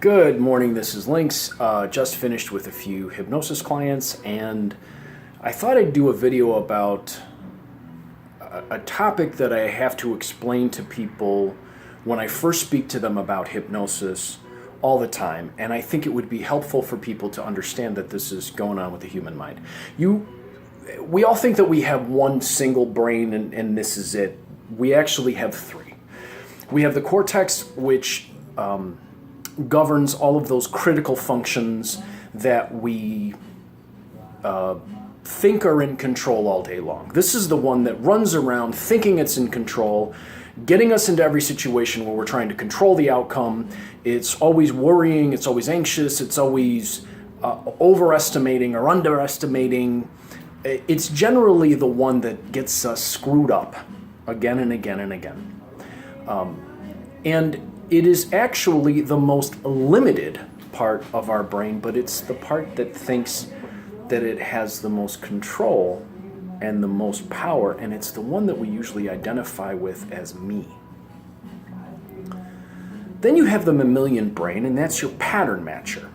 Good morning, this is Lynx. Just finished with a few hypnosis clients, and I thought I'd do a video about a topic that I have to explain to people when I first speak to them about hypnosis all the time, and I think it would be helpful for people to understand that this is going on with the human mind. We all think that we have one single brain and this is it. We actually have three. We have the cortex, which governs all of those critical functions that we think are in control all day long. This is the one that runs around thinking it's in control, getting us into every situation where we're trying to control the outcome. It's always worrying, it's always anxious, it's always overestimating or underestimating. It's generally the one that gets us screwed up again and again and again. And it is actually the most limited part of our brain, but it's the part that thinks that it has the most control and the most power, and it's the one that we usually identify with as me. Then you have the mammalian brain, and that's your pattern matcher.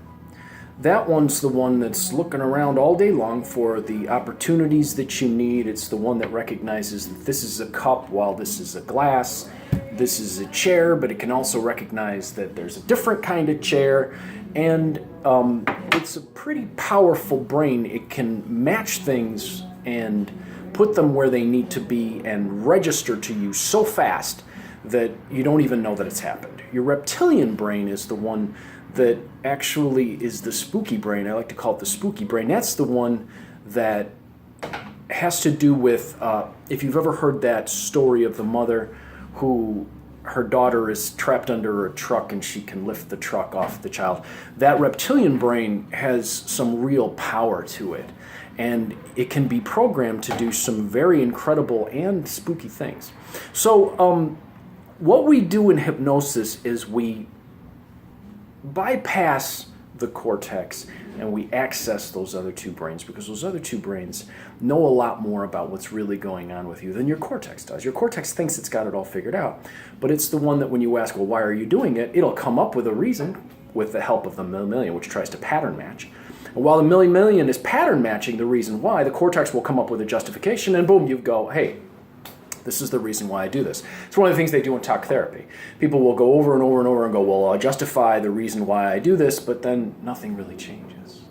That one's the one that's looking around all day long for the opportunities that you need. It's the one that recognizes that this is a cup while this is a glass. This is a chair, but it can also recognize that there's a different kind of chair. And it's a pretty powerful brain. It can match things and put them where they need to be and register to you so fast that you don't even know that it's happened. Your reptilian brain is the one that actually is the spooky brain. I like to call it the spooky brain. That's the one that has to do with, if you've ever heard that story of the mother who her daughter is trapped under a truck and she can lift the truck off the child. That reptilian brain has some real power to it, and it can be programmed to do some very incredible and spooky things. So what we do in hypnosis is we bypass the cortex and we access those other two brains, because those other two brains know a lot more about what's really going on with you than your cortex does. Your cortex thinks it's got it all figured out, but it's the one that when you ask, well, why are you doing it? It'll come up with a reason with the help of the mammalian, which tries to pattern match. And while the mammalian is pattern matching the reason why, the cortex will come up with a justification, and boom, you go, hey, this is the reason why I do this. It's one of the things they do in talk therapy. People will go over and over and over and go, well, I'll justify the reason why I do this, but then nothing really changes.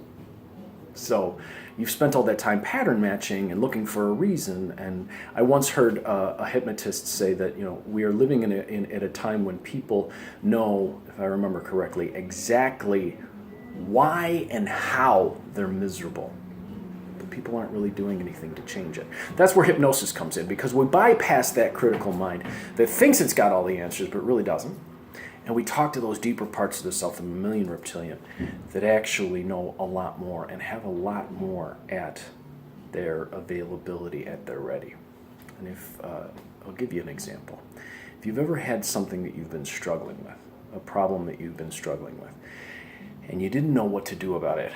So you've spent all that time pattern matching and looking for a reason. And I once heard a hypnotist say that, we are living at a time when people know, if I remember correctly, exactly why and how they're miserable. People aren't really doing anything to change it. That's where hypnosis comes in, because we bypass that critical mind that thinks it's got all the answers but really doesn't. And we talk to those deeper parts of the self, the mammalian reptilian, that actually know a lot more and have a lot more at their availability, at their ready. And I'll give you an example. If you've ever had something that you've been struggling with, a problem that you've been struggling with, and you didn't know what to do about it,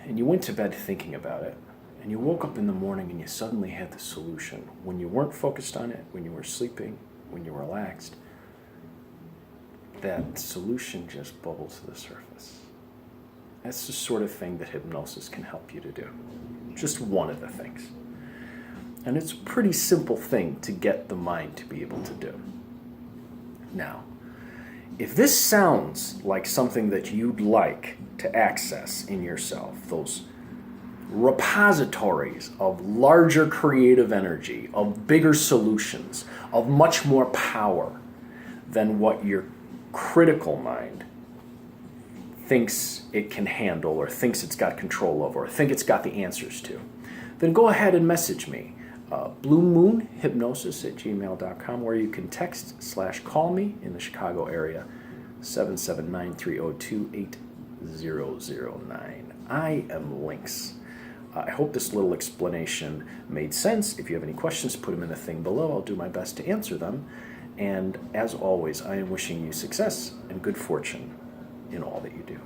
and you went to bed thinking about it, and you woke up in the morning and you suddenly had the solution. When you weren't focused on it, when you were sleeping, when you were relaxed, that solution just bubbled to the surface. That's the sort of thing that hypnosis can help you to do. Just one of the things. And it's a pretty simple thing to get the mind to be able to do. Now, if this sounds like something that you'd like to access in yourself, those repositories of larger creative energy, of bigger solutions, of much more power than what your critical mind thinks it can handle or thinks it's got control over or think it's got the answers to, then go ahead and message me. bluemoonhypnosis@gmail.com, where you can text/call me in the Chicago area, 779-302-8009. I am Lynx. I hope this little explanation made sense. If you have any questions, put them in the thing below. I'll do my best to answer them. And as always, I am wishing you success and good fortune in all that you do.